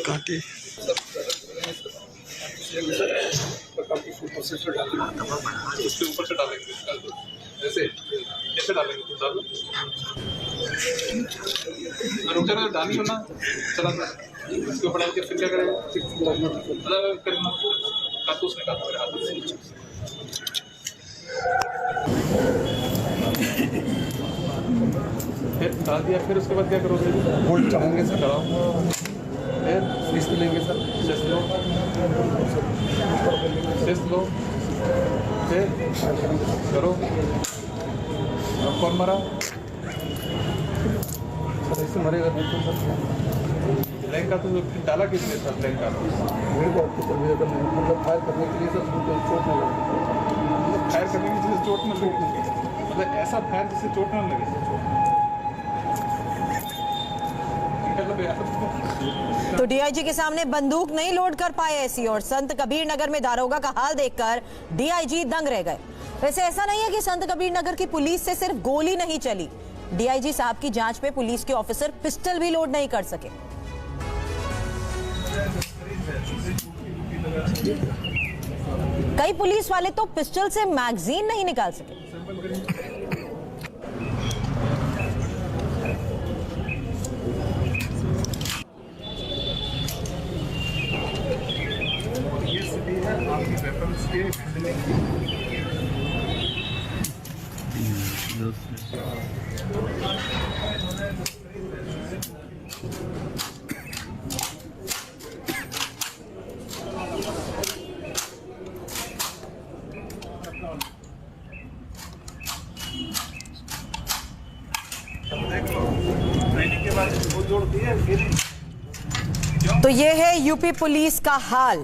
काटी उसके ऊपर से डालेंगे, जैसे कैसे डालेंगे तो डालो, रुका ना डाली हो ना, चला इसके ऊपर डाल के फिर क्या करेगा, अलग करना, कारतूस निकालो मेरे हाथ से, फिर डाल दिया, फिर उसके बाद क्या करोगे? बोल्ट चढ़ाएंगे सर, चढ़ाओ, फिर लिस्ट लेंगे सर, शेस्ट लो, शेस्ट लो, फिर करो, अब कौन मरा? सर इससे मरेगा बिल्कुल सर। ब्लैंक का तो डाला किसने था ब्लैंक का? मेरे को आपको सर्वे करना है, मतलब फायर करने के लिए सर चोट नहीं लगे, फायर करने की जिससे चोट न लगे, मतलब ऐसा फायर जिससे चोट न लगे। तो डीआईजी के सामने बंदूक नहीं लोड कर पाए एसपी और संत कबीर नगर में दारोगा का हाल देखकर डीआईजी दंग रह गए। वैसे ऐसा नहीं है कि संत कबीर नगर की पुलिस से सिर्फ गोली नहीं चली, डीआईजी साहब की जांच में पुलिस के ऑफिसर पिस्टल भी लोड नहीं कर सके। कई पुलिस वाले तो पिस्टल से मैगजीन नहीं निकाल सके। तो ये है यूपी पुलिस का हाल।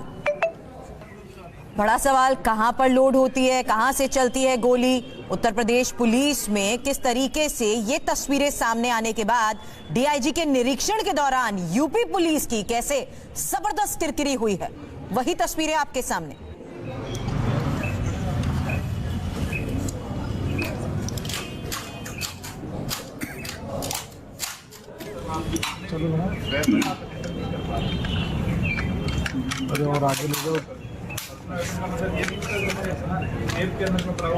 बड़ा सवाल कहां पर लोड होती है, कहां से चलती है गोली। उत्तर प्रदेश पुलिस में किस तरीके से ये तस्वीरें सामने आने के बाद डीआईजी के निरीक्षण के दौरान यूपी पुलिस की कैसे जबरदस्त किरकिरी हुई है, वही तस्वीरें आपके सामने। अरे और आगे ले जाओ,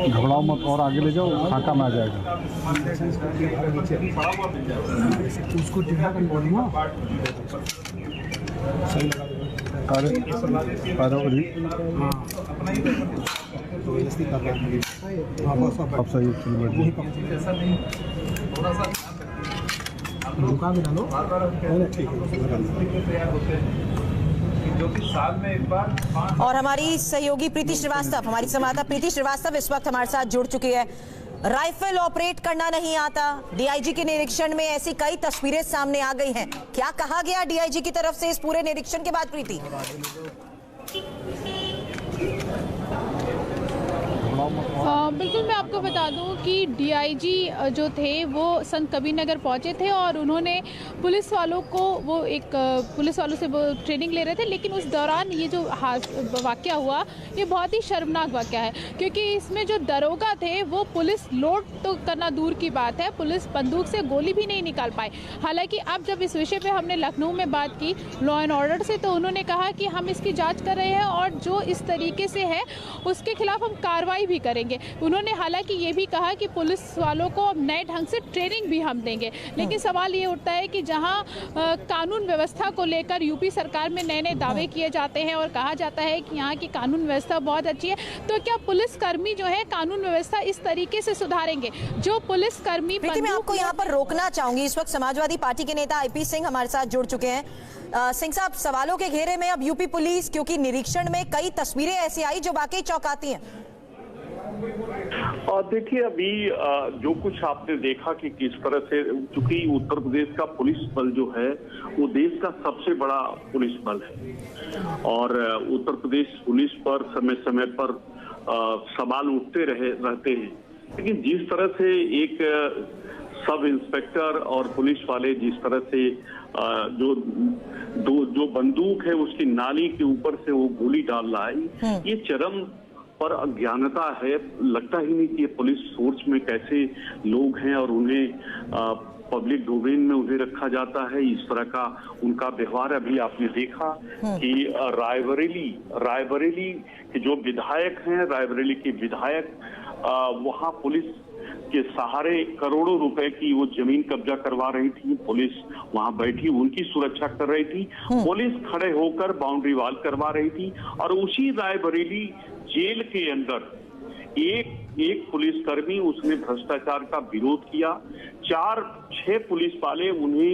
घबराओ मत, और आगे ले जाओ, खाका में आ जाएगा। उसको अब सही झुका भी डालो, ठीक है। और हमारी सहयोगी प्रीति श्रीवास्तव, हमारी संवाददाता प्रीति श्रीवास्तव इस वक्त हमारे साथ जुड़ चुकी है। राइफल ऑपरेट करना नहीं आता, डीआईजी के निरीक्षण में ऐसी कई तस्वीरें सामने आ गई हैं। क्या कहा गया डीआईजी की तरफ से इस पूरे निरीक्षण के बाद प्रीति? बिल्कुल, मैं आपको बता दूं कि डीआईजी जो थे वो संत कबीर नगर पहुंचे थे और उन्होंने पुलिस वालों से वो ट्रेनिंग ले रहे थे, लेकिन उस दौरान ये जो वाकया हुआ ये बहुत ही शर्मनाक वाकया है, क्योंकि इसमें जो दरोगा थे वो पुलिस लोड तो करना दूर की बात है, पुलिस बंदूक से गोली भी नहीं निकाल पाए। हालांकि अब जब इस विषय पे हमने लखनऊ में बात की लॉ एंड ऑर्डर से, तो उन्होंने कहा कि हम इसकी जाँच कर रहे हैं और जो इस तरीके से है उसके खिलाफ हम कार्रवाई भी करेंगे। उन्होंने हालांकि ये भी कहा कि पुलिस वालों को अब नए ढंग से ट्रेनिंग भी हम देंगे, लेकिन सवाल ये उठता है कि जहां कानून व्यवस्था को लेकर यूपी सरकार में नए नए दावे किए जाते हैं और कहा जाता है कि यहाँ की कानून व्यवस्था बहुत अच्छी है, तो क्या पुलिसकर्मी जो है कानून व्यवस्था इस तरीके से सुधारेंगे? जो पुलिसकर्मी, मैं आपको यहाँ पर रोकना चाहूंगी, इस वक्त समाजवादी पार्टी के नेता आईपी सिंह हमारे साथ जुड़ चुके हैं। सिंह साहब, सवालों के घेरे में अब यूपी पुलिस, क्योंकि निरीक्षण में कई तस्वीरें ऐसी आई जो वाकई चौंकाती हैं। और देखिए, अभी जो कुछ आपने देखा कि किस तरह से, चूंकि उत्तर प्रदेश का पुलिस बल जो है वो देश का सबसे बड़ा पुलिस बल है और उत्तर प्रदेश पुलिस पर समय समय पर सवाल उठते रहते हैं, लेकिन जिस तरह से एक सब इंस्पेक्टर और पुलिस वाले जिस तरह से जो बंदूक है उसकी नाली के ऊपर से वो गोली डाल रहा है, ये चरम पर अज्ञानता है। लगता ही नहीं कि ये पुलिस फोर्स में कैसे लोग हैं और उन्हें पब्लिक डोमेन में उन्हें रखा जाता है। इस तरह का उनका व्यवहार अभी आपने देखा कि रायबरेली के जो विधायक हैं, रायबरेली के विधायक वहां पुलिस के सहारे करोड़ों रुपए की वो जमीन कब्जा करवा रही थी। पुलिस वहां बैठी पुलिस सुरक्षा कर रही थी, पुलिस खड़े होकर बाउंड्री वॉल करवा रही थी। और उसी रायबरेली जेल के अंदर एक पुलिसकर्मी, उसने भ्रष्टाचार का विरोध किया। 4-6 पुलिस वाले उन्हें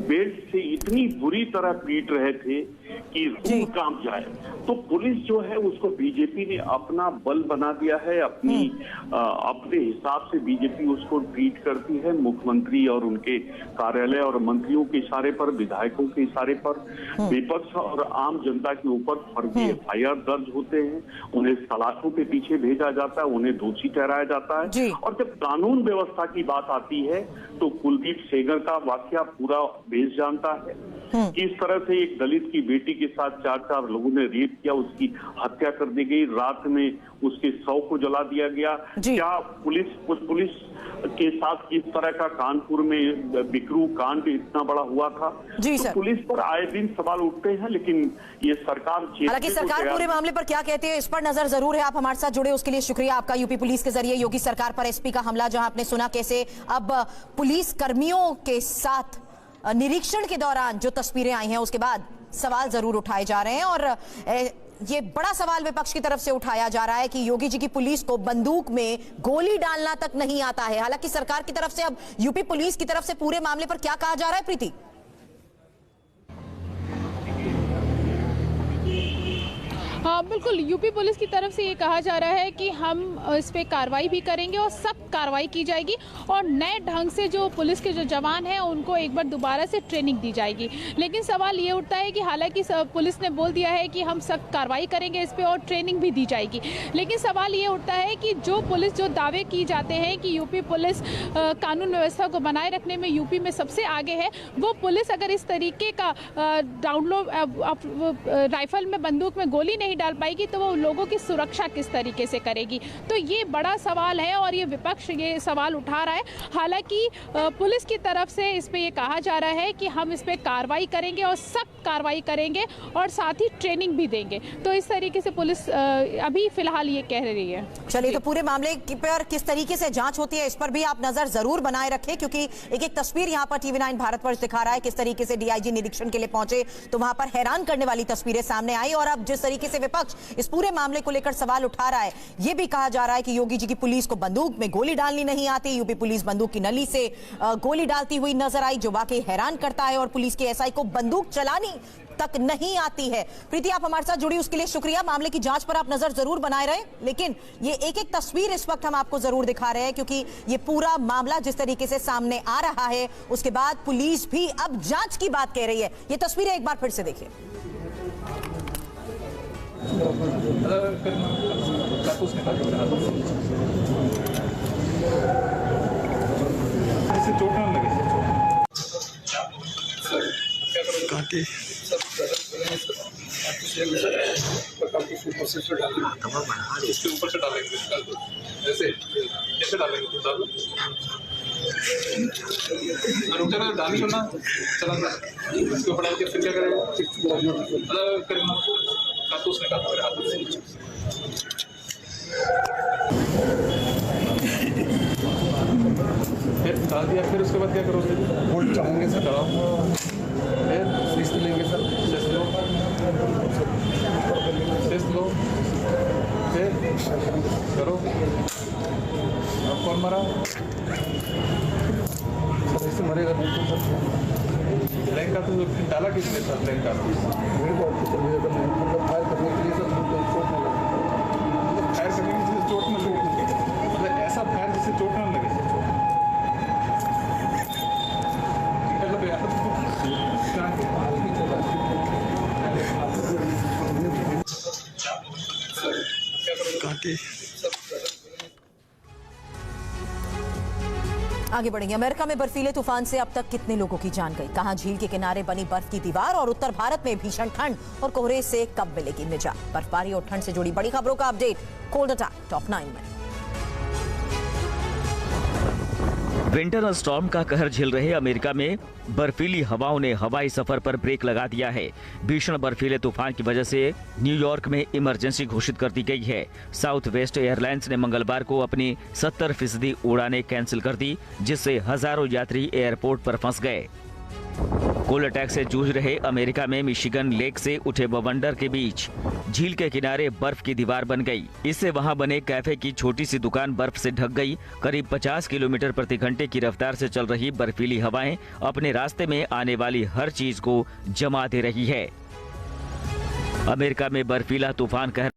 बेल्ट से इतनी बुरी तरह पीट रहे थे कि रूह कांप जाए। तो पुलिस जो है उसको बीजेपी ने अपना बल बना दिया है, अपने हिसाब से बीजेपी उसको ट्रीट करती है। मुख्यमंत्री और उनके कार्यालय और मंत्रियों के इशारे पर, विधायकों के इशारे पर विपक्ष और आम जनता के ऊपर फर्जी FIR दर्ज होते हैं, उन्हें सलाखों के पीछे भेजा जाता है, उन्हें दोषी ठहराया जाता है। और जब कानून व्यवस्था की बात आती है तो कुलदीप सेंगर का वाकया पूरा देश जानता है। किस तरह से एक दलित की बेटी के साथ 4 लोगों ने रेप किया, उसकी हत्या कर दी गई, रात में उसके शव को जला दिया गया। क्या पुलिस के साथ किस तरह का कानपुर में बिकरू कांड इतना बड़ा हुआ था। तो पुलिस पर आए दिन सवाल उठते हैं, लेकिन ये सरकार, हालांकि सरकार पूरे मामले पर क्या कहती है इस पर नजर जरूर है। आप हमारे साथ जुड़े उसके लिए शुक्रिया आपका। यूपी पुलिस के जरिए योगी सरकार पर SP का हमला, जहां आपने सुना कैसे अब पुलिस कर्मियों के साथ निरीक्षण के दौरान जो तस्वीरें आई हैं उसके बाद सवाल जरूर उठाए जा रहे हैं। और ये बड़ा सवाल विपक्ष की तरफ से उठाया जा रहा है कि योगी जी की पुलिस को बंदूक में गोली डालना तक नहीं आता है। हालांकि सरकार की तरफ से अब यूपी पुलिस की तरफ से पूरे मामले पर क्या कहा जा रहा है, प्रीति? हाँ बिल्कुल, यूपी पुलिस की तरफ से ये कहा जा रहा है कि हम इस पे कार्रवाई भी करेंगे और सख्त कार्रवाई की जाएगी और नए ढंग से जो पुलिस के जो जवान हैं उनको एक बार दोबारा से ट्रेनिंग दी जाएगी। लेकिन सवाल ये उठता है कि हालांकि पुलिस ने बोल दिया है कि हम सख्त कार्रवाई करेंगे इस पे और ट्रेनिंग भी दी जाएगी, लेकिन सवाल ये उठता है कि जो पुलिस जो दावे की जाते हैं कि यूपी पुलिस कानून व्यवस्था को बनाए रखने में यूपी में सबसे आगे है, वो पुलिस अगर इस तरीके का डाउनलोड राइफल में बंदूक में गोली नहीं डाल पाएगी तो वो लोगों की सुरक्षा किस तरीके से करेगी। तो ये बड़ा सवाल है और ये विपक्ष ये सवाल उठा रहा है। हालांकि पुलिस की तरफ से इस पे ये कहा जा रहा है कि हम इस पे कार्रवाई करेंगे और सख्त कार्रवाई करेंगे और साथ ही ट्रेनिंग भी देंगे। तो इस तरीके से पुलिस अभी फिलहाल ये कह रही है। चलिए, तो पूरे मामले पर किस तरीके से जांच होती है इस पर भी आप नजर जरूर बनाए रखें, क्योंकि एक तस्वीर यहाँ पर TV9 भारतवर्ष दिखा रहा है किस तरीके से DIG निरीक्षण के लिए पहुंचे तो वहां पर हैरान करने वाली तस्वीरें सामने आई। और अब जिस तरीके से विपक्ष इस पूरे मामले को लेकर सवाल उठा रहा है, यह भी कहा जा रहा है कि योगी जी की पुलिस को बंदूक में गोली डालनी नहीं आती। यूपी पुलिस बंदूक की नली से गोली डालती हुई नजर आई, जो वाकई हैरान करता है। और पुलिस के SI को बंदूक चलानी तक नहीं आती है। प्रीति, आप हमारे साथ जुड़ी उसके लिए शुक्रिया। मामले की जांच पर आप नजर जरूर बनाए रहे, लेकिन ये एक एक तस्वीर इस वक्त हम आपको जरूर दिखा रहे हैं, क्योंकि ये पूरा मामला जिस तरीके से सामने आ रहा है उसके बाद पुलिस भी अब जांच की बात कह रही है। ये तस्वीरें एक बार फिर से देखिए। चोट ना लगे काटे इसके ऊपर से डालेंगे, ऐसे कैसे डालेंगे तो डालो रुकना डाली हो ना, चला इसके ऊपर डाल के फिर क्या करेगा, करना कारतूस निकालना मेरे हाथ से। फिर डाल दिया, फिर उसके बाद क्या करोगे? बोल्ट चाहेंगे सर, फिर सीस लेंगे सर, टेस्ट लो, टेस्ट लो, फिर करो। अब कौन मरा? सर इससे मरेगा बिल्कुल सर। ब्लैंक का तो डाला किसने सर? ब्लैंक का मेरे को आपको सर्वे करना है, मतलब फायर करने के लिए सर बिल्कुल चोट ना लगे। फायर करने की जिससे चोट न लगे, मतलब ऐसा फायर जिससे चोट न लगे। आगे बढ़ेंगे। अमेरिका में बर्फीले तूफान से अब तक कितने लोगों की जान गई? कहां झील के किनारे बनी बर्फ की दीवार? और उत्तर भारत में भीषण ठंड और कोहरे से कब मिलेगी निजात? बर्फबारी और ठंड से जुड़ी बड़ी खबरों का अपडेट कोल्ड अटैक टॉप 9 में। विंटर स्टॉर्म का कहर झेल रहे अमेरिका में बर्फीली हवाओं ने हवाई सफर पर ब्रेक लगा दिया है। भीषण बर्फीले तूफान की वजह से न्यूयॉर्क में इमरजेंसी घोषित कर दी गई है। साउथ वेस्ट एयरलाइंस ने मंगलवार को अपनी 70% उड़ानें कैंसिल कर दी, जिससे हजारों यात्री एयरपोर्ट पर फंस गए। कोल्ड अटैक से जूझ रहे अमेरिका में मिशिगन लेक से उठे बवंडर के बीच झील के किनारे बर्फ की दीवार बन गई। इससे वहां बने कैफे की छोटी सी दुकान बर्फ से ढक गई। करीब 50 किलोमीटर प्रति घंटे की रफ्तार से चल रही बर्फीली हवाएं अपने रास्ते में आने वाली हर चीज को जमा दे रही है। अमेरिका में बर्फीला तूफान कहर